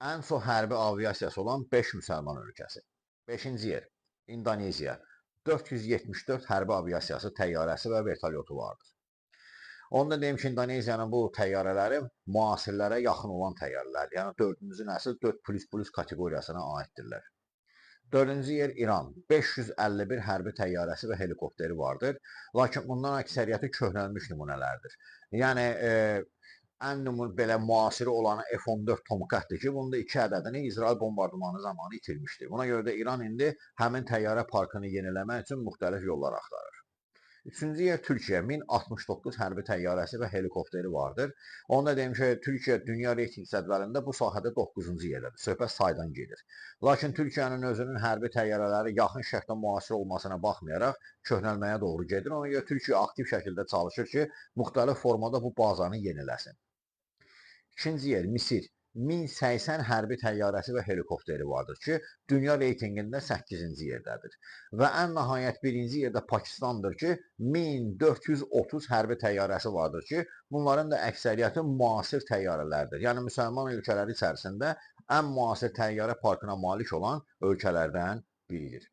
ən çox hərbi aviasiyası olan 5 müsəlman ölkəsi. 5-ci yer İndoneziya. 474 hərbi aviasiyası təyyarəsi və vertolyotu vardır. Onu da deyim ki, Indoneziyanın bu təyyarələri müasirlərə yaxın olan təyyarələrdir. Yəni 4-cü nəsil 4++ kateqoriyasına aiddirlər. 4-cü yer İran. 551 hərbi təyyarəsi və helikopteri vardır. Lakin bundan əksəriyyəti köhnəlmiş nümunələrdir. Yəni ən belə müasiri olanı F-14 Tomcat'dır ki, bunun da 2 ədədini İsrail bombardımanı zamanı itirmişdi. Buna görə də İran indi həmin təyyarə parkını yeniləmək üçün müxtəlif yollar axtarır. Üçüncü yer Türkiyə. 1069 hərbi təyyarəsi və helikopteri vardır. Onu da deyim ki, Türkiyə dünya reyting cədvəlində bu sahədə 9-cu yerdədir. Söhbət saydan gedir. Lakin Türkiyənin özünün hərbi təyyarələri yaxın şərqdə müasir olmasına baxmayaraq köhnəlməyə doğru gedir. Ona görə Türkiyə aktiv şəkildə çalışır ki, müxtəlif formada bu bazanı yeniləsin. İkinci yer Misir. 1080 hərbi təyyarəsi və helikopteri vardır ki, dünya reytinqində 8-ci yerdədir. Və ən nəhayət birinci yerdə Pakistandır ki, 1430 hərbi təyyarəsi vardır ki, bunların da əksəriyyəti müasir təyyarələrdir. Yəni müsəlman ölkələri içərisində ən müasir təyyarə parkına malik olan ölkələrdən biridir.